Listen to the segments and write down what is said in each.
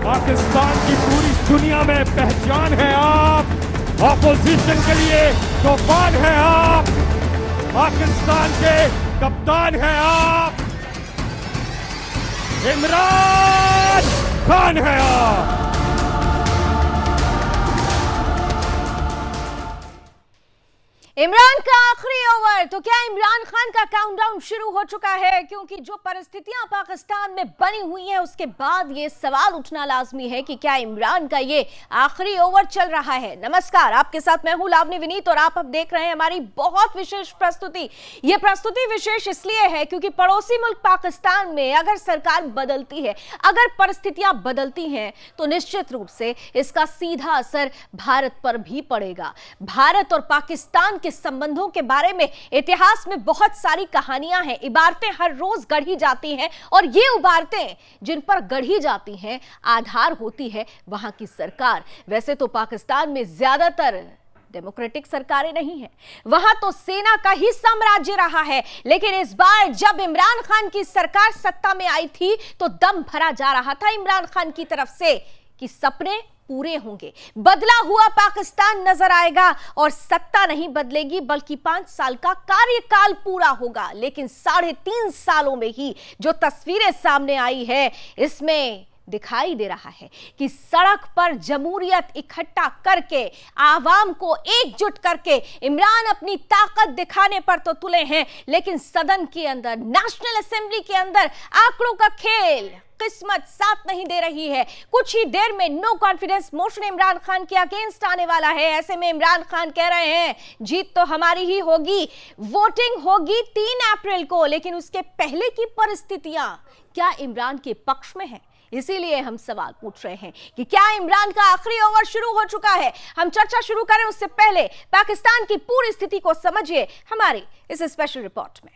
पाकिस्तान की पूरी दुनिया में पहचान है आप, ऑपोजिशन के लिए तूफान है आप, पाकिस्तान के कप्तान हैं आप, इमरान खान है आप। इमरान का आखिरी ओवर, तो क्या इमरान खान का काउंटडाउन शुरू हो चुका है? क्योंकि जो परिस्थितियां पाकिस्तान में बनी हुई हैं उसके बाद ये सवाल उठना लाजमी है कि क्या इमरान का ये आखिरी ओवर चल रहा है। नमस्कार, आपके साथ मैं हूं लावनी विनीत और आप अब देख रहे हैं हमारी बहुत विशेष प्रस्तुति। ये प्रस्तुति विशेष इसलिए है क्योंकि पड़ोसी मुल्क पाकिस्तान में अगर सरकार बदलती है, अगर परिस्थितियां बदलती हैं, तो निश्चित रूप से इसका सीधा असर भारत पर भी पड़ेगा। भारत और पाकिस्तान के संबंधों के बारे में इतिहास में बहुत सारी कहानियां हैं, इबारतें हर रोज गढ़ी जाती हैं और ये इबारतें जिन पर गढ़ी जाती हैं आधार होती है वहां की सरकार। वैसे तो पाकिस्तान में ज्यादातर डेमोक्रेटिक सरकारें नहीं हैं, वहां तो सेना का ही साम्राज्य रहा है, लेकिन इस बार जब इमरान खान की सरकार सत्ता में आई थी तो दम भरा जा रहा था इमरान खान की तरफ से कि सपने पूरे होंगे, बदला हुआ पाकिस्तान नजर आएगा और सत्ता नहीं बदलेगी बल्कि 5 साल का कार्यकाल पूरा होगा। लेकिन 3.5 सालों में ही जो तस्वीरें सामने आई है इसमें दिखाई दे रहा है कि सड़क पर जमहूरियत इकट्ठा करके, आवाम को एकजुट करके इमरान अपनी ताकत दिखाने पर तो तुले हैं, लेकिन सदन के अंदर, नेशनल असेंबली के अंदर आंकड़ों का खेल, किस्मत साथ नहीं दे रही है। कुछ ही देर में no confidence motion Imran Khan के अगेंस्ट आने वाला है। ऐसे में इमरान खान कह रहे हैं जीत तो हमारी ही होगी, वोटिंग होगी 3 अप्रैल को, लेकिन उसके पहले की परिस्थितियां क्या इमरान के पक्ष में है? इसीलिए हम सवाल पूछ रहे हैं कि क्या इमरान का आखिरी ओवर शुरू हो चुका है। हम चर्चा शुरू करें उससे पहले पाकिस्तान की पूरी स्थिति को समझिए हमारी इस स्पेशल रिपोर्ट में।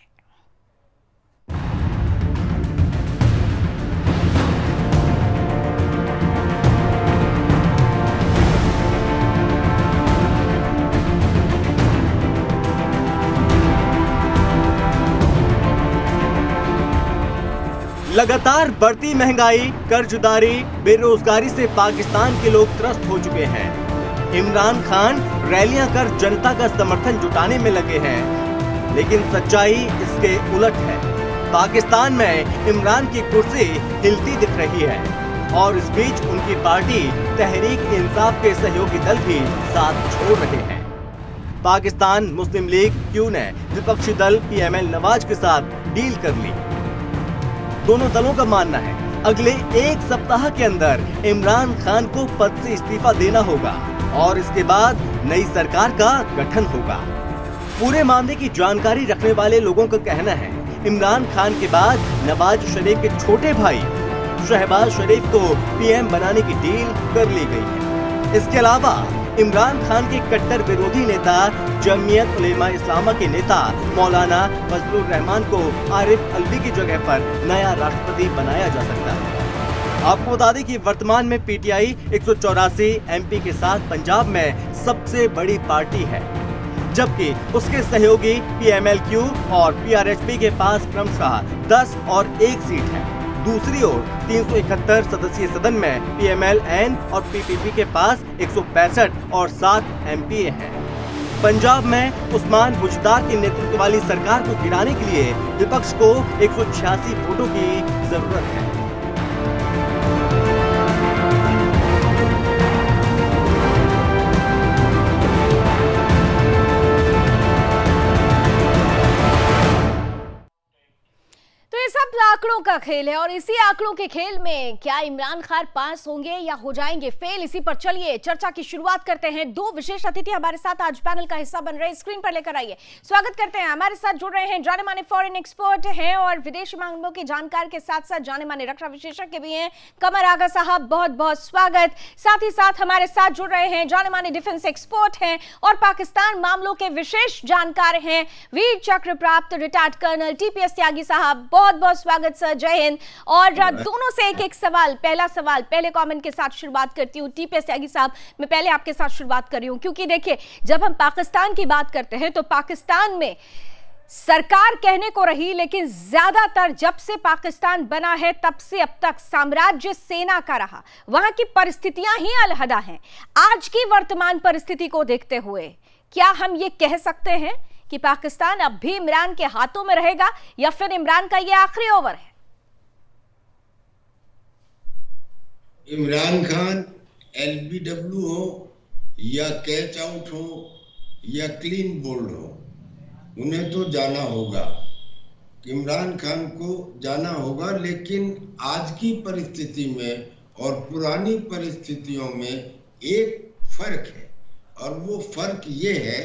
लगातार बढ़ती महंगाई, कर्जदारी, बेरोजगारी से पाकिस्तान के लोग त्रस्त हो चुके हैं। इमरान खान रैलियां कर जनता का समर्थन जुटाने में लगे हैं, लेकिन सच्चाई इसके उलट है। पाकिस्तान में इमरान की कुर्सी हिलती दिख रही है और इस बीच उनकी पार्टी तहरीक इंसाफ के सहयोगी दल भी साथ छोड़ रहे हैं। पाकिस्तान मुस्लिम लीग क्यू ने विपक्षी दल PML नवाज के साथ डील कर ली। दोनों दलों का मानना है अगले 1 सप्ताह के अंदर इमरान खान को पद से इस्तीफा देना होगा और इसके बाद नई सरकार का गठन होगा। पूरे मामले की जानकारी रखने वाले लोगों का कहना है इमरान खान के बाद नवाज शरीफ के छोटे भाई शहबाज शरीफ को PM बनाने की डील कर ली गई है। इसके अलावा इमरान खान के कट्टर विरोधी नेता जमीयत उलेमा इस्लामा के नेता मौलाना फजलुर रहमान को आरिफ अलवी की जगह पर नया राष्ट्रपति बनाया जा सकता है। आपको बता दें कि वर्तमान में PTI 184 MP के साथ पंजाब में सबसे बड़ी पार्टी है, जबकि उसके सहयोगी PMLQ और PRHP के पास क्रमशः 10 और 1 सीट है। दूसरी ओर 371 सदस्यीय सदन में PMLN और PPP के पास 165 और 7 MP हैं। पंजाब में उस्मान बुजदार के नेतृत्व वाली सरकार को गिराने के लिए विपक्ष को 186 वोटों की जरूरत है। सब आंकड़ों का खेल है और इसी आंकड़ों के खेल में क्या इमरान खान पास होंगे या हो जाएंगे फेल, इसी पर चलिए चर्चा की शुरुआत करते हैं। 2 विशेष अतिथि हमारे साथ आज पैनल का हिस्सा बन रहे हैं, स्क्रीन पर लेकर आइए। स्वागत करते हैं। हमारे साथ जुड़ रहे हैं जाने माने फॉरेन एक्सपर्ट हैं और विदेशी मामलों के जानकार के साथ साथ जाने माने रक्षा विशेषज्ञ भी हैं, कमर आगा साहब, बहुत बहुत स्वागत। साथ ही साथ हमारे साथ जुड़ रहे हैं जाने माने डिफेंस एक्सपर्ट हैं और पाकिस्तान मामलों के विशेष जानकार हैं, वीर चक्र प्राप्त रिटायर्ड कर्नल TPS त्यागी साहब, बहुत बहुत स्वागत सर, जय हिंद। और दोनों से एक सवाल, पहला सवाल पहले कमेंट के साथ शुरुआत करती हूँ। TPS त्यागी साहब, मैं पहले आपके साथ शुरुआत कर रही हूँ क्योंकि देखिए जब हम पाकिस्तान की बात करते हैं तो पाकिस्तान में सरकार कहने को रही, लेकिन ज्यादातर जब से पाकिस्तान बना है तब से अब तक साम्राज्य सेना का रहा। वहां की परिस्थितियां ही अलहदा हैं। आज की वर्तमान परिस्थिति को देखते हुए क्या हम ये कह सकते हैं कि पाकिस्तान अब भी इमरान के हाथों में रहेगा या फिर इमरान का ये आखिरी ओवर है? इमरान खान LBW हो या कैच आउट हो या क्लीन बोल्ड हो, उन्हें तो जाना होगा। इमरान खान को जाना होगा, लेकिन आज की परिस्थिति में और पुरानी परिस्थितियों में एक फर्क है, और वो फर्क ये है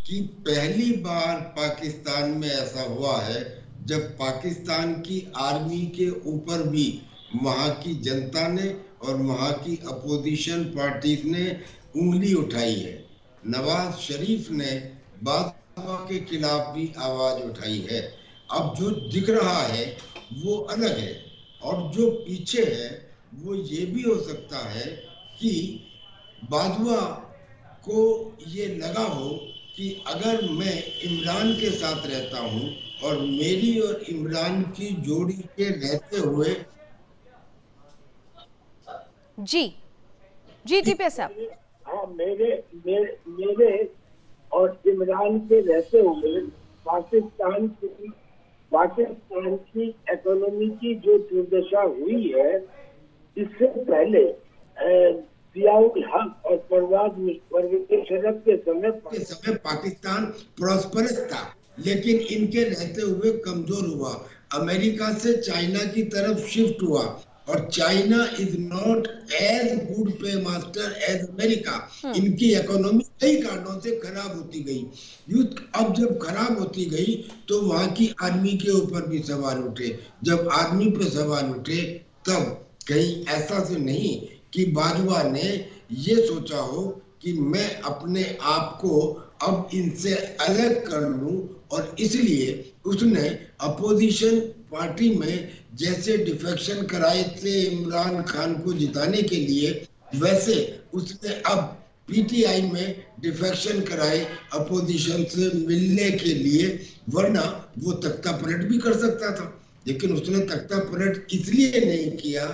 कि पहली बार पाकिस्तान में ऐसा हुआ है जब पाकिस्तान की आर्मी के ऊपर भी वहाँ की जनता ने और वहाँ की अपोजिशन पार्टीज ने उंगली उठाई है। नवाज शरीफ ने बादशाह के खिलाफ भी आवाज उठाई है। अब जो दिख रहा है वो अलग है, और जो पीछे है वो ये भी हो सकता है कि बाजवा को ये लगा हो कि अगर मैं इमरान के साथ रहता हूं और मेरी और इमरान की जोड़ी के रहते हुए जी TPS साहब, हाँ, मेरे और इमरान के रहते हुए पाकिस्तान की इकोनॉमी की जो दुर्दशा हुई है, इससे पहले जियाउल हक और परवेज शरफ के समय पाकिस्तान प्रॉस्परस था, लेकिन इनके रहते हुए कमजोर हुआ। अमेरिका से चाइना की तरफ शिफ्ट हुआ, और China is not as good paymaster as America. इनकी इकोनॉमी कई कारणों से खराब होती गई। युद्ध अब जब खराब होती गई तो वहां की आर्मी के ऊपर भी सवाल उठे। जब आर्मी पे सवाल उठे तब कहीं ऐसा तो नहीं कि बाजवा ने ये सोचा हो कि मैं अपने आप को अब इनसे अलग कर लूं, और इसलिए उसने अपोजिशन पार्टी में जैसे डिफेक्शन कराए थे इमरान खान को जिताने के लिए, वैसे उसने अब पीटीआई में डिफेक्शन कराए अपोजिशन से मिलने के लिए। वरना वो तख्ता पलट भी कर सकता था, लेकिन उसने तख्ता पलट इसलिए नहीं किया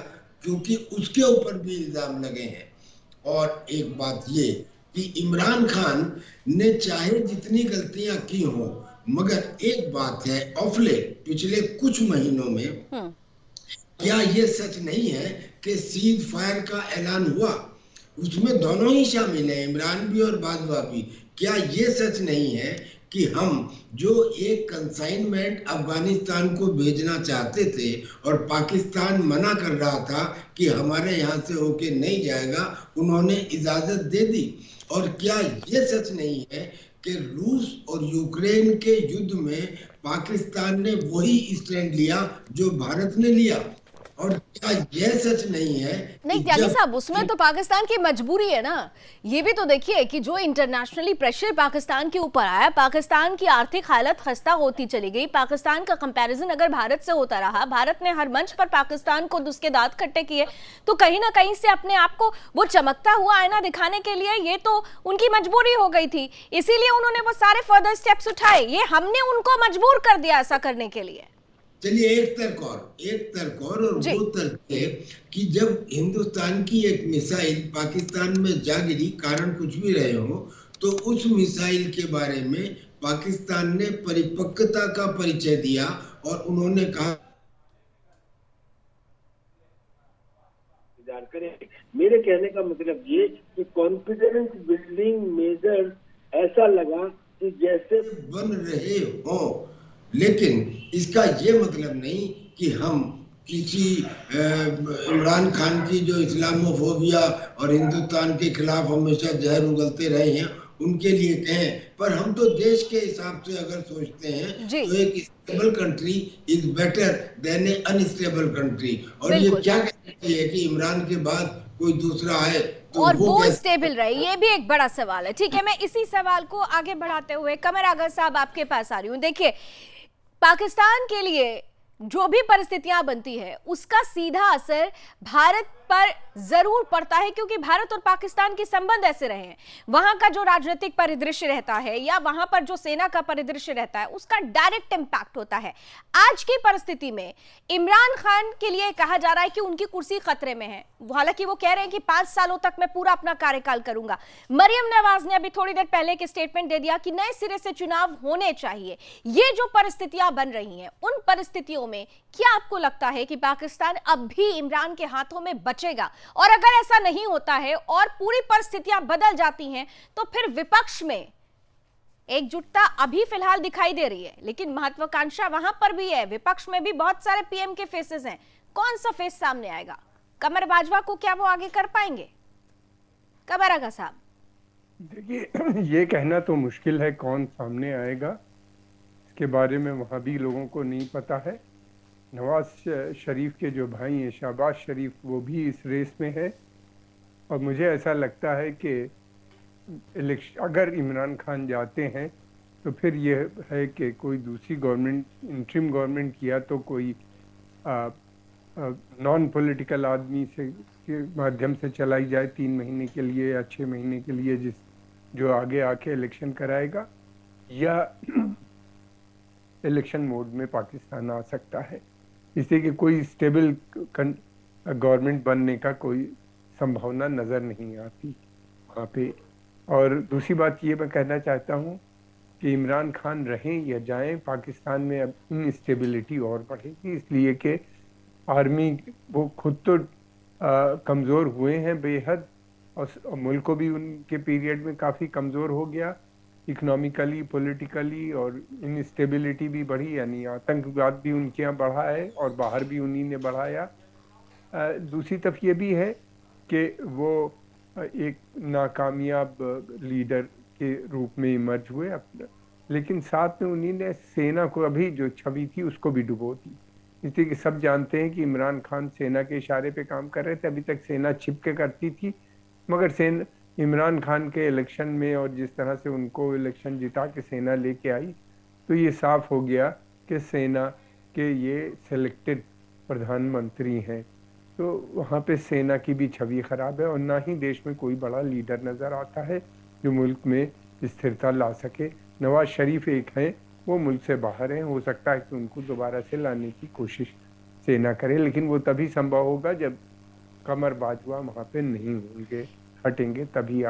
क्योंकि उसके ऊपर भी इल्जाम लगे हैं। और एक बात ये कि इमरान खान ने चाहे जितनी गलतियां की हों, मगर एक बात है, ऑफ लेट पिछले कुछ महीनों में क्या ये सच नहीं है कि सीज फायर का ऐलान हुआ, उसमें दोनों ही शामिल हैं, इमरान भी और बाजवा भी। क्या ये सच नहीं है कि हम जो एक कंसाइनमेंट अफगानिस्तान को भेजना चाहते थे और पाकिस्तान मना कर रहा था कि हमारे यहाँ से होके नहीं जाएगा, उन्होंने इजाजत दे दी? और क्या ये सच नहीं है कि रूस और यूक्रेन के युद्ध में पाकिस्तान ने वही स्टैंड लिया जो भारत ने लिया? और क्या यह सच नहीं है? नहीं त्यागी साहब, उसमें तो पाकिस्तान की मजबूरी है ना। ये भी तो देखिए कि जो इंटरनेशनली प्रेशर पाकिस्तान के ऊपर आया, पाकिस्तान की आर्थिक हालत खस्ता होती चली गई। पाकिस्तान का कंपैरिजन अगर भारत से होता रहा, भारत ने हर मंच पर पाकिस्तान को उसके दांत खट्टे किए, तो कहीं ना कहीं से अपने आप को वो चमकता हुआ आईना दिखाने के लिए ये तो उनकी मजबूरी हो गई थी। इसीलिए उन्होंने वो सारे फर्दर स्टेप्स उठाए। ये हमने उनको मजबूर कर दिया ऐसा करने के लिए। चलिए एक तर्क और वो तर्क है कि जब हिंदुस्तान की एक मिसाइल पाकिस्तान में जा गिरी, कारण कुछ भी रहे हो, तो उस मिसाइल के बारे में पाकिस्तान ने परिपक्वता का परिचय दिया और उन्होंने कहा मेरे कहने का मतलब ये कि कॉन्फिडेंस बिल्डिंग मेजर ऐसा लगा कि जैसे बन रहे हो, लेकिन इसका ये मतलब नहीं कि हम किसी इमरान खान की जो इस्लामोफोबिया और हिंदुस्तान के खिलाफ हमेशा जहर उगलते रहे हैं उनके लिए कहें। पर हम तो देश के हिसाब से अगर सोचते हैं तो एक stable country is better than A unstable country. और ये क्या कहती है कि इमरान के बाद कोई दूसरा आए तो और वो स्टेबल रहे, ये भी एक बड़ा सवाल है। ठीक है, मैं इसी सवाल को आगे बढ़ाते हुए कमर आगा साहब आपके पास आ रही हूँ। देखिए, पाकिस्तान के लिए जो भी परिस्थितियां बनती है उसका सीधा असर भारत पर जरूर पड़ता है, क्योंकि भारत और पाकिस्तान के संबंध ऐसे रहे हैं। वहां का जो राजनीतिक परिदृश्य रहता है या वहां पर जो सेना का परिदृश्य रहता है, उसका डायरेक्ट इंपैक्ट होता है। आज की परिस्थिति में इमरान खान के लिए कहा जा रहा है कि उनकी कुर्सी खतरे में है। हालांकि वो कह रहे हैं कि 5 सालों तक मैं पूरा अपना कार्यकाल करूंगा। मरियम नवाज ने अभी थोड़ी देर पहले एक स्टेटमेंट दे दिया कि नए सिरे से चुनाव होने चाहिए। ये जो परिस्थितियां बन रही हैं, उन परिस्थितियों में क्या आपको लगता है कि पाकिस्तान अब भी इमरान के हाथों में बचेगा? और अगर ऐसा नहीं होता है और पूरी परिस्थितियां बदल जाती हैं, तो फिर विपक्ष में एकजुटता अभी फिलहाल दिखाई दे रही है, लेकिन महत्वाकांक्षा वहां पर भी है। विपक्ष में भी बहुत सारे पीएम के फेसेस हैं। कौन सा फेस सामने आएगा? कमर बाजवा को क्या वो आगे कर पाएंगे? कमर आगा साहब, देखिए, ये कहना तो मुश्किल है कौन सामने आएगा, इसके बारे में वहाँ भी लोगों को नहीं पता है। नवाज शरीफ के जो भाई हैं शहबाज शरीफ, वो भी इस रेस में है। और मुझे ऐसा लगता है कि अगर इमरान खान जाते हैं तो फिर ये है कि कोई दूसरी गवर्नमेंट, इंटरिम गवर्नमेंट किया तो कोई नॉन पॉलिटिकल आदमी से के माध्यम से चलाई जाए 3 महीने के लिए या 6 महीने के लिए, जो आगे आके इलेक्शन कराएगा, या इलेक्शन मोड में पाकिस्तान आ सकता है। इसलिए कि कोई स्टेबल गवर्नमेंट बनने का कोई संभावना नज़र नहीं आती वहाँ पे। और दूसरी बात ये मैं कहना चाहता हूँ कि इमरान खान रहें या जाएं, पाकिस्तान में अब इनस्टेबिलिटी और बढ़ेगी, इसलिए कि आर्मी वो खुद तो कमज़ोर हुए हैं बेहद, और मुल्क को भी उनके पीरियड में काफ़ी कमज़ोर हो गया इकोनॉमिकली, पॉलिटिकली, और इनस्टेबिलिटी भी बढ़ी, यानी आतंकवाद भी उनके यहाँ बढ़ा है और बाहर भी उन्हीं ने बढ़ाया। दूसरी तरफ ये भी है कि वो एक नाकामयाब लीडर के रूप में इमर्ज हुए, लेकिन साथ में उन्हीं ने सेना को अभी जो छवि थी उसको भी डुबो दी। इसलिए कि सब जानते हैं कि इमरान खान सेना के इशारे पे काम कर रहे थे। अभी तक सेना छिप के करती थी, मगर इमरान खान के इलेक्शन में और जिस तरह से उनको इलेक्शन जिता के सेना लेके आई, तो ये साफ हो गया कि सेना के ये सिलेक्टेड प्रधानमंत्री हैं। तो वहाँ पे सेना की भी छवि खराब है और ना ही देश में कोई बड़ा लीडर नज़र आता है जो मुल्क में स्थिरता ला सके। नवाज शरीफ एक हैं, वो मुल्क से बाहर हैं, हो सकता है कि उनको दोबारा से लाने की कोशिश सेना करे, लेकिन वो तभी संभव होगा जब कमर बाजवा वहाँ पे नहीं होंगे, हटेंगे, तभी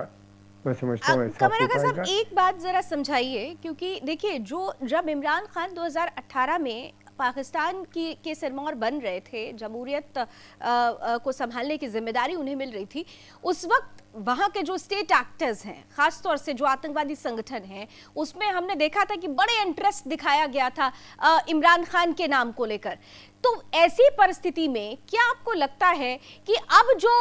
मैं समझता हूँ ऐसा हो पाएगा। एक बात जरा समझाइए, क्योंकि देखिए जब इमरान खान 2018 में पाकिस्तान के सिरमौर बन रहे थे, जमहूरियत को संभालने की जिम्मेदारी उन्हें मिल रही थी, उस वक्त वहाँ के जो स्टेट एक्टर्स हैं, खासतौर से जो आतंकवादी संगठन हैं, उसमें हमने देखा था कि बड़े इंटरेस्ट दिखाया गया था इमरान खान के नाम को लेकर। तो ऐसी परिस्थिति में क्या आपको लगता है कि अब जो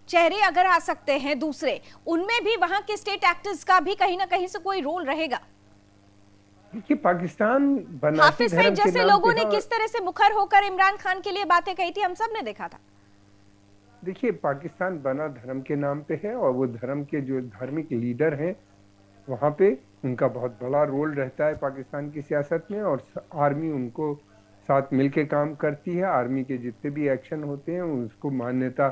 चेहरे अगर आ सकते हैं दूसरे, उनमें भी वहाँ के स्टेट एक्टर्स का भी कहीं ना कहीं से कोई रोल रहेगा? देखिए, पाकिस्तान हाफिज सईद जैसे लोगों ने किस तरह से मुखर होकर इमरान खान के लिए बातें कही थी, हम सब ने देखा था। देखिए, पाकिस्तान बना धर्म के नाम पे है और वो धर्म के जो धार्मिक लीडर हैं वहाँ पे उनका बहुत बड़ा रोल रहता है पाकिस्तान की सियासत में, और आर्मी उनको साथ मिल के काम करती है। आर्मी के जितने भी एक्शन होते हैं उसको मान्यता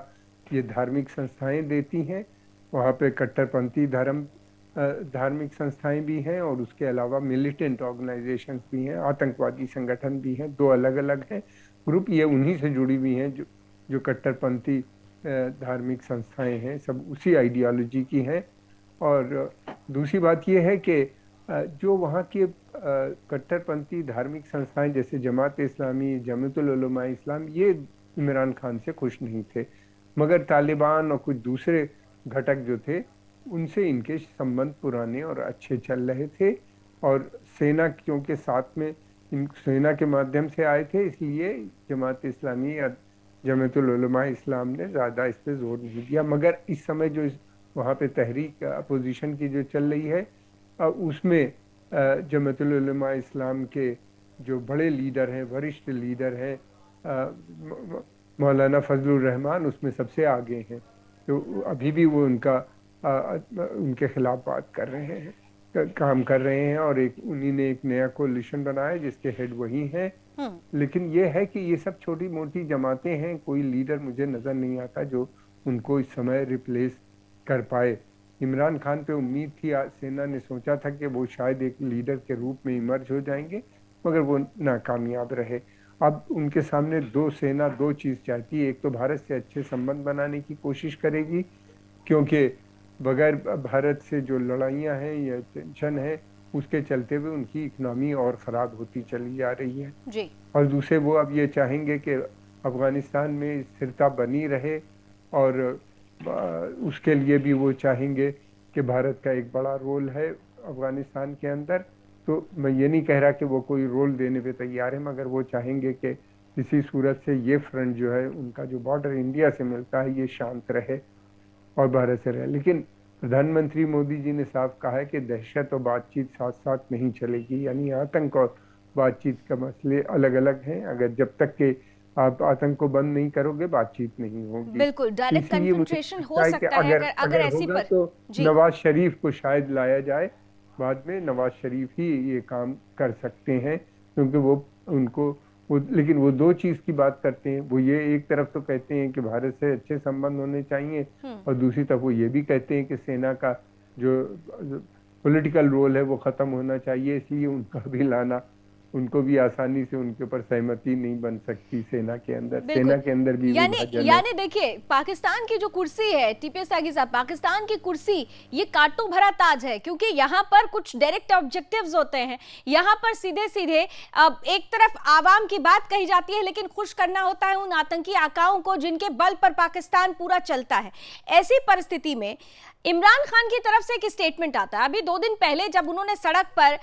ये धार्मिक संस्थाएं देती हैं। वहाँ पे कट्टरपंथी धार्मिक संस्थाएं भी हैं और उसके अलावा मिलिटेंट ऑर्गेनाइजेशंस भी हैं, आतंकवादी संगठन भी हैं। 2 अलग अलग हैं ग्रुप, ये उन्हीं से जुड़ी हुई हैं जो कट्टरपंथी धार्मिक संस्थाएं हैं, सब उसी आइडियोलॉजी की हैं। और दूसरी बात ये है कि जो वहाँ के कट्टरपंथी धार्मिक संस्थाएं जैसे जमात इस्लामी, जमीयतुल उलमा इस्लाम, ये इमरान खान से खुश नहीं थे, मगर तालिबान और कुछ दूसरे घटक जो थे उनसे इनके संबंध पुराने और अच्छे चल रहे थे। और सेना क्योंकि साथ में सेना के माध्यम से आए थे, इसलिए जमात इस्लामी या जमीयतुल उलमा इस्लाम ने ज़्यादा इस पर जोर नहीं दिया। मगर इस समय जो वहाँ पे तहरीक अपोजिशन की जो चल रही है, उसमें जमीयतुल उलमा इस्लाम के जो बड़े लीडर हैं, वरिष्ठ लीडर हैं, मौलाना फजलुर रहमान उसमें सबसे आगे हैं। तो अभी भी वो उनके खिलाफ बात कर रहे हैं। काम कर रहे हैं और उन्हीं ने एक नया कोलिशन बनाया जिसके हेड वही हैं। लेकिन ये है कि ये सब छोटी मोटी जमातें हैं, कोई लीडर मुझे नजर नहीं आता जो उनको इस समय रिप्लेस कर पाए। इमरान खान पे उम्मीद थी, आज सेना ने सोचा था कि वो शायद एक लीडर के रूप में इमर्ज हो जाएंगे, मगर वो नाकामयाब रहे। अब उनके सामने सेना दो चीज़ चाहती है। एक तो भारत से अच्छे संबंध बनाने की कोशिश करेगी, क्योंकि बगैर भारत से जो लड़ाइयाँ हैं या टेंशन है उसके चलते हुए उनकी इकनॉमी और ख़राब होती चली जा रही है जी। और दूसरे वो अब ये चाहेंगे कि अफ़गानिस्तान में स्थिरता बनी रहे और उसके लिए भी वो चाहेंगे कि भारत का एक बड़ा रोल है अफ़गानिस्तान के अंदर। तो मैं ये नहीं कह रहा कि वो कोई रोल देने पे तैयार है, मगर वो चाहेंगे कि किसी सूरत से ये फ्रंट जो है उनका जो बॉर्डर इंडिया से मिलता है ये शांत रहे और भारत से रहे। लेकिन प्रधानमंत्री मोदी जी ने साफ कहा है कि दहशत और बातचीत साथ साथ नहीं चलेगी, यानी आतंक और बातचीत का मसले अलग अलग हैं। अगर जब तक के आप आतंक को बंद नहीं करोगे बातचीत नहीं होगी। बिल्कुल, डायरेक्ट कन्फ्रंटेशन हो सकता है अगर ऐसी होगा तो नवाज शरीफ को शायद लाया जाए बाद में। नवाज शरीफ ही ये काम कर सकते हैं, क्योंकि लेकिन वो दो चीज की बात करते हैं। वो ये एक तरफ तो कहते हैं कि भारत से अच्छे संबंध होने चाहिए और दूसरी तरफ वो ये भी कहते हैं कि सेना का जो पॉलिटिकल रोल है वो खत्म होना चाहिए, इसलिए उनका भी लाना उनको भी आसानी से उनके ऊपर सहमति नहीं बन सकती सेना के अंदर। सेना के अंदर भी यानी देखिए, पाकिस्तान की जो कुर्सी है टीपीएस त्यागी साहब, पाकिस्तान की कुर्सी ये कांटों भरा ताज है, क्योंकि यहाँ पर कुछ डायरेक्ट ऑब्जेक्टिव्स होते हैं। यहाँ पर सीधे सीधे एक तरफ आवाम की बात कही जाती है, लेकिन खुश करना होता है उन आतंकी आकाओं को जिनके बल पर पाकिस्तान पूरा चलता है। ऐसी परिस्थिति में इमरान खान की तरफ से एक स्टेटमेंट आता है। अभी 2 दिन पहले जब उन्होंने सड़क पर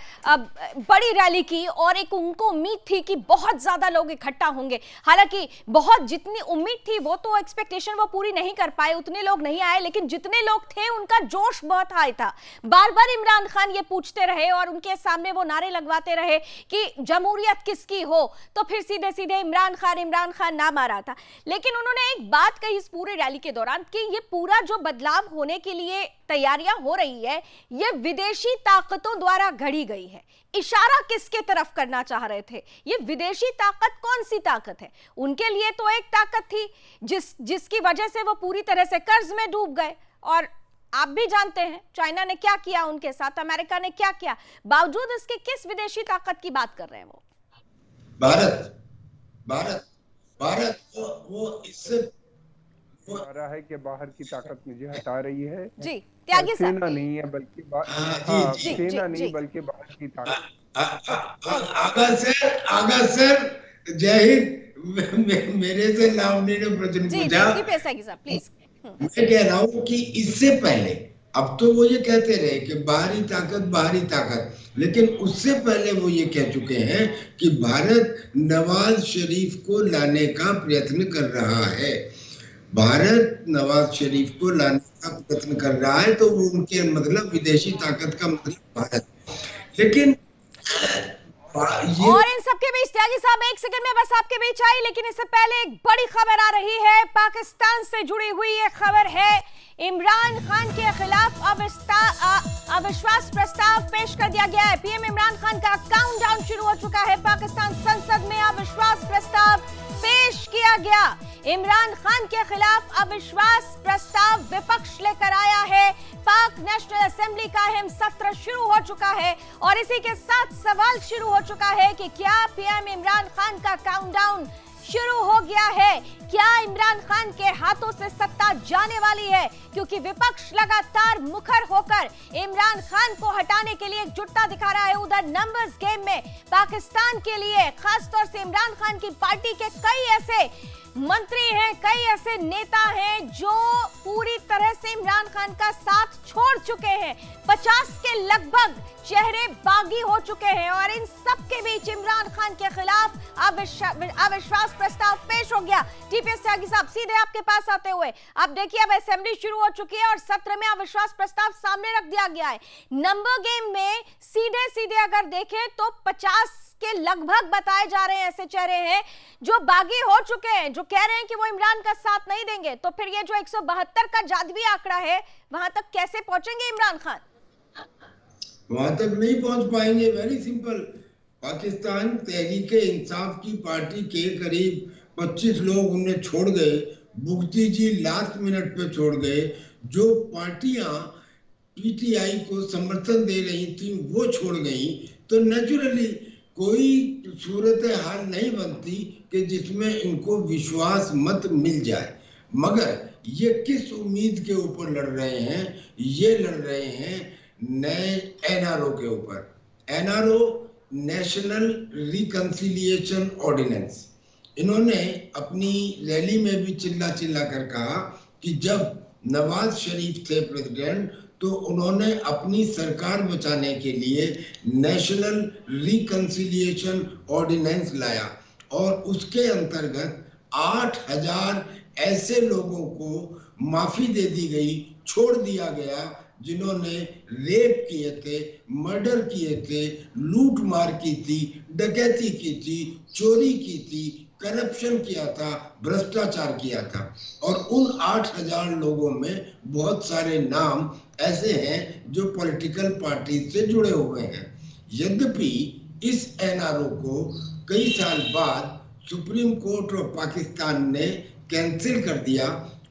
बड़ी रैली की और एक उनको उम्मीद थी कि बहुत ज्यादा लोग इकट्ठा होंगे, हालांकि बहुत जितनी उम्मीद थी वो तो एक्सपेक्टेशन वो पूरी नहीं कर पाए, उतने लोग नहीं आए, लेकिन जितने लोग थे उनका जोश बहुत हाई था। बार बार इमरान खान ये पूछते रहे और उनके सामने वो नारे लगवाते रहे कि जमहूरियत किसकी हो, तो फिर सीधे सीधे इमरान खान नाम आ रहा था। लेकिन उन्होंने एक बात कही इस पूरी रैली के दौरान कि ये पूरा जो बदलाव होने के लिए तैयारियां हो रही है ये विदेशी ताकतों द्वारा घड़ी गई है। इशारा किसके तरफ करना चाह रहे थे? ये विदेशी ताकत कौन सी ताकत है? उनके लिए तो एक ताकत थी जिसकी वजह से वो पूरी तरह से कर्ज में डूब गए, और आप भी जानते हैं चाइना ने क्या किया उनके साथ, अमेरिका ने क्या किया। बावजूद इसके किस विदेशी ताकत की बात कर रहे हैं वो? भारत वो इससे रहा है कि बाहर की ताकत मुझे हटा रही है। जी त्यागी साहब, सेना नहीं है बल्कि सेना नहीं बल्कि बाहर की ताकत। आगा सर जय हिंद। मेरे से नाम ने प्रश्न पूछा, प्लीज। मैं कह रहा हूँ कि इससे पहले, अब तो वो ये कहते रहे कि बाहरी ताकत, लेकिन उससे पहले वो ये कह चुके हैं कि भारत नवाज शरीफ को लाने का प्रयत्न कर रहा है। भारत नवाज शरीफ को लाने का प्रयत्न कर रहा है, तो वो उनके मतलब विदेशी ताकत का मतलब भारत। लेकिन और इन सबके बीच त्यागी साहब एक सेकंड में बस आपके बीच आई, लेकिन इससे पहले एक बड़ी खबर आ रही है पाकिस्तान से जुड़ी हुई। ये खबर है इमरान खान के खिलाफ अविश्वास प्रस्ताव पेश कर दिया गया है। पीएम इमरान खान का काउंटडाउन शुरू हो चुका है। पाकिस्तान संसद में अविश्वास प्रस्ताव पेश किया गया। इमरान खान के खिलाफ अविश्वास प्रस्ताव विपक्ष लेकर आया है। पाक नेशनल असेंबली का अहम सत्र शुरू हो चुका है और इसी के साथ सवाल शुरू हो चुका है कि क्या पीएम इमरान खान का काउंटडाउन शुरू हो गया है? क्या इमरान खान के हाथों से सत्ता जाने वाली है? क्योंकि विपक्ष लगातार मुखर होकर इमरान खान को हटाने के लिए एकजुटता दिखा रहा है। उधर नंबर्स गेम में पाकिस्तान के लिए खासतौर से इमरान खान की पार्टी के कई ऐसे मंत्री हैं, कई ऐसे नेता हैं जो पूरी तरह से इमरान खान का साथ छोड़ चुके हैं। 50 के लगभग चेहरे बागी हो चुके हैं और इन सब के बीच इमरान खान के खिलाफ अविश्वास प्रस्ताव पेश हो गया। टीपीएस त्यागी साहब सीधे आपके पास आते हुए, अब देखिए अब असेंबली शुरू हो चुकी है और सत्र में अविश्वास प्रस्ताव सामने रख दिया गया है। नंबर गेम में सीधे सीधे अगर देखें तो 50 के लगभग बताए जा रहे हैं ऐसे चेहरे हैं जो बागी हो चुके हैं, जो कह रहे हैं कि वो इमरान का साथ नहीं देंगे। तो फिर ये जो 172 का जादुई आंकड़ा है वहां तक कैसे पहुंचेंगे इमरान खान? वहां तक नहीं पहुंच पाएंगे। Very simple. पाकिस्तान तहरीक इंसाफ की पार्टी के करीब 25 लोग उन्हें छोड़ गए। मुफ्ती जी लास्ट मिनट पे छोड़ गए। जो पार्टियां पीटीआई को समर्थन दे रही थी वो छोड़ गई। तो नेचुरली कोई सूरत हाल नहीं बनती कि जिसमें इनको विश्वास मत मिल जाए। मगर ये किस उम्मीद के ऊपर लड़ रहे हैं? ये लड़ रहे हैं नए एनआरओ के ऊपर। NRO, national reconciliation ordinance. इन्होंने अपनी रैली में भी चिल्ला चिल्ला कर कहा कि जब नवाज शरीफ थे प्रेसिडेंट तो उन्होंने अपनी सरकार बचाने के लिए नेशनल रिकंसिलिएशन ऑर्डिनेंस लाया और उसके अंतर्गत 8,000 ऐसे लोगों को माफी दे दी गई, छोड़ दिया गया जिन्होंने रेप किए थे, मर्डर किए थे, लूट मार की थी, डकैती की थी, चोरी की थी, करप्शन किया था, भ्रष्टाचार किया था। और उन 8,000 लोगों में बहुत सारे नाम ऐसे हैं जो पॉलिटिकल पार्टी से जुड़े हुए हैं। यद्यपि इस एनआरओ को कई साल बाद सुप्रीम कोर्ट ऑफ पाकिस्तान ने कैंसिल कर दिया,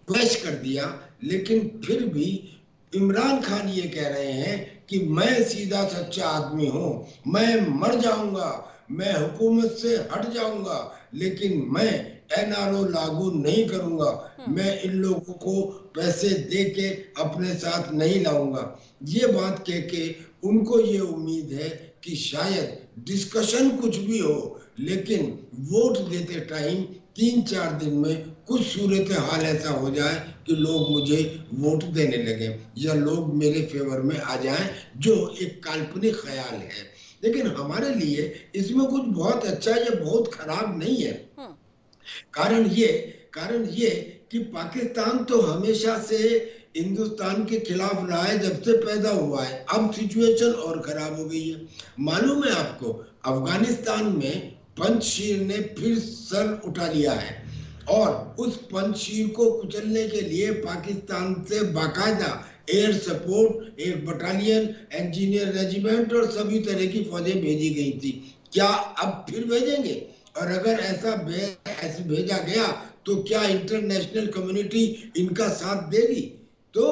क्वैश कर दिया, लेकिन फिर भी इमरान खान ये कह रहे हैं कि मैं सीधा सच्चा आदमी हूं, मैं मर जाऊंगा, मैं हुकूमत से हट जाऊंगा, लेकिन मैं एनआरओ लागू नहीं करूंगा, मैं इन लोगों को पैसे दे के अपने साथ नहीं लाऊंगा। ये बात कह के उनको ये उम्मीद है कि शायद डिस्कशन कुछ भी हो, लेकिन वोट देते टाइम 3-4 दिन में कुछ सूरत हाल ऐसा हो जाए कि लोग मुझे वोट देने लगे या लोग मेरे फेवर में आ जाएं, जो एक काल्पनिक ख्याल है। लेकिन हमारे लिए इसमें कुछ बहुत अच्छा या बहुत खराब नहीं है। कारण ये कि पाकिस्तान तो हमेशा से हिंदुस्तान के खिलाफ रहा है जब से पैदा हुआ है। अब सिचुएशन और खराब हो गई है। मालूम है आपको, अफगानिस्तान में पंजशीर ने फिर सर उठा लिया है और उस पंजशीर को कुचलने के लिए पाकिस्तान से बाकायदा एयर सपोर्ट, एक बटालियन, इंजीनियर रेजिमेंट और सभी तरह की फौजें भेजी गई थी। क्या अब फिर भेजेंगे? और अगर ऐसा भेजा गया तो क्या इंटरनेशनल कम्युनिटी इनका साथ देगी? तो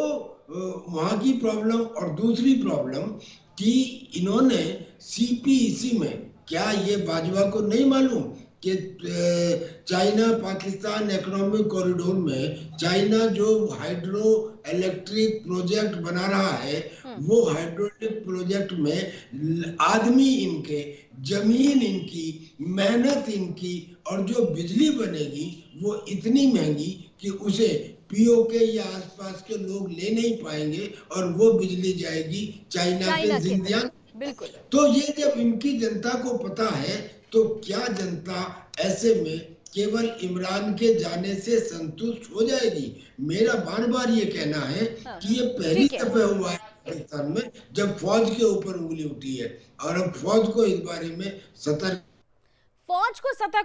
वहां की प्रॉब्लम। और दूसरी प्रॉब्लम कि इन्होंने सीपीईसी में, क्या ये बाजवा को नहीं मालूम कि चाइना पाकिस्तान इकोनॉमिक कॉरिडोर में चाइना जो हाइड्रो इलेक्ट्रिक प्रोजेक्ट बना रहा है, वो हाइड्रोलिक प्रोजेक्ट में आदमी इनके, जमीन इनकी, मेहनत इनकी, और जो बिजली बनेगी वो इतनी महंगी कि उसे पीओके या आसपास के लोग ले नहीं पाएंगे और वो बिजली जाएगी चाइना के जिंजियान। बिल्कुल। तो ये जब इनकी जनता को पता है तो क्या जनता ऐसे में केवल इमरान के जाने से संतुष्ट हो जाएगी? मेरा बार बार ये कहना है कि ये पहली दफा हुआ है पाकिस्तान में जब फौज के ऊपर उंगली उठी है, और अब फौज को इस बारे में सतर्क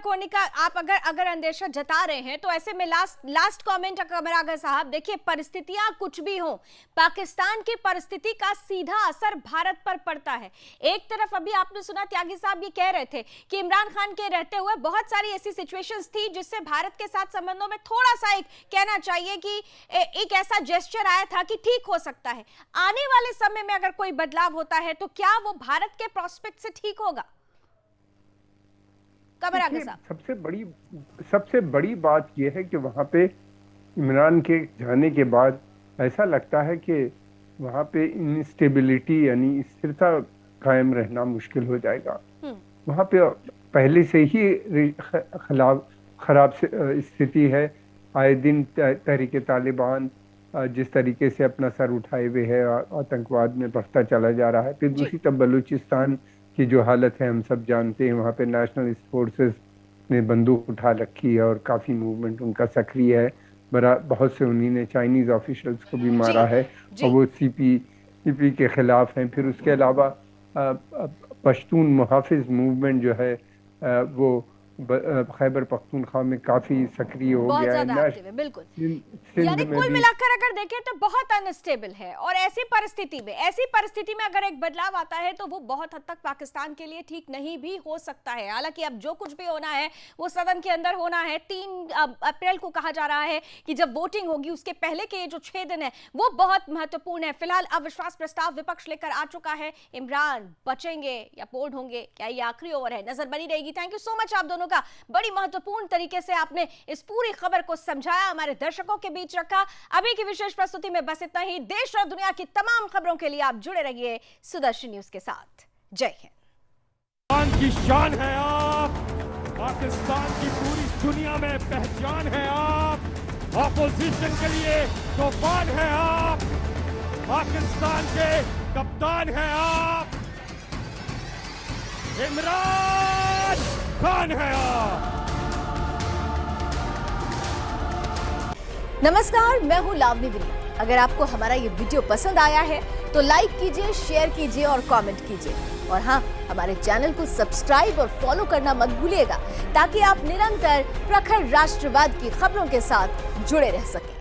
होने का आप अगर अंदेशा जता रहे हैं, तो ऐसे में लास्ट कमेंट कमर आगा साहब, देखिए परिस्थितियां कुछ भी हो, पाकिस्तान की परिस्थिति का सीधा असर भारत पर पड़ता है। एक तरफ अभी आपने सुना त्यागी साहब ये कह रहे थे कि इमरान खान के रहते हुए बहुत सारी ऐसी सिचुएशंस थी जिससे भारत के साथ संबंधों में थोड़ा सा एक कहना चाहिए कि एक ऐसा जेस्चर आया था कि ठीक हो सकता है। आने वाले समय में अगर कोई बदलाव होता है तो क्या वो भारत के प्रोस्पेक्ट से ठीक होगा? सबसे बड़ी बात यह है कि वहाँ पे इमरान के जाने के बाद ऐसा लगता है कि वहाँ पे इंस्टेबिलिटी यानी स्थिरता कायम रहना मुश्किल हो जाएगा। वहाँ पे पहले से ही खराब स्थिति है। आए दिन तहरीक तालिबान जिस तरीके से अपना सर उठाए हुए है, आतंकवाद में बढ़ता चला जा रहा है। फिर दूसरी तरफ बलूचिस्तान की जो हालत है हम सब जानते हैं। वहाँ पे नेशनल फोर्सेस ने बंदूक उठा रखी है और काफ़ी मूवमेंट उनका सक्रिय है। बहुत से उन्हीं ने चाइनीज़ ऑफिशियल्स को भी मारा है और वो सीपी के ख़िलाफ़ हैं। फिर उसके अलावा पश्तून मुहाफिज मूवमेंट जो है वो खैबर पख्तूनख्वा में काफी सक्रिय हो बहुत गया ज्यादा है। एक्टिव है, बिल्कुल। सिंध यानी में कुल भी मिलाकर अगर देखें तो बहुत अनस्टेबल है, और ऐसी परिस्थिति में अगर एक बदलाव आता है तो वो बहुत हद तक पाकिस्तान के लिए ठीक नहीं भी हो सकता है। हालांकि अब जो कुछ भी होना है वो सदन के अंदर होना है। 3 अप्रैल को कहा जा रहा है कि जब वोटिंग होगी उसके पहले के जो 6 दिन है वो बहुत महत्वपूर्ण है। फिलहाल अविश्वास प्रस्ताव विपक्ष लेकर आ चुका है। इमरान बचेंगे या बोल्ड होंगे, क्या ये आखिरी ओवर है? नजर बनी रहेगी। थैंक यू सो मच आप दोनों का, बड़ी महत्वपूर्ण तरीके से आपने इस पूरी खबर को समझाया, हमारे दर्शकों के बीच रखा। अभी की विशेष प्रस्तुति में बस इतना ही। देश और दुनिया की तमाम खबरों के लिए आप जुड़े रहिए सुदर्शन न्यूज के साथ। जय हिंद। पाकिस्तान की शान है आप, पाकिस्तान की पूरी दुनिया में पहचान है आप, ऑपोजिशन के लिए तूफान है आप, पाकिस्तान के कप्तान है आप, इमरान खान है आप। नमस्कार, मैं हूं लावनी विनीत। अगर आपको हमारा ये वीडियो पसंद आया है तो लाइक कीजिए, शेयर कीजिए और कमेंट कीजिए। और हाँ, हमारे चैनल को सब्सक्राइब और फॉलो करना मत भूलिएगा, ताकि आप निरंतर प्रखर राष्ट्रवाद की खबरों के साथ जुड़े रह सकें।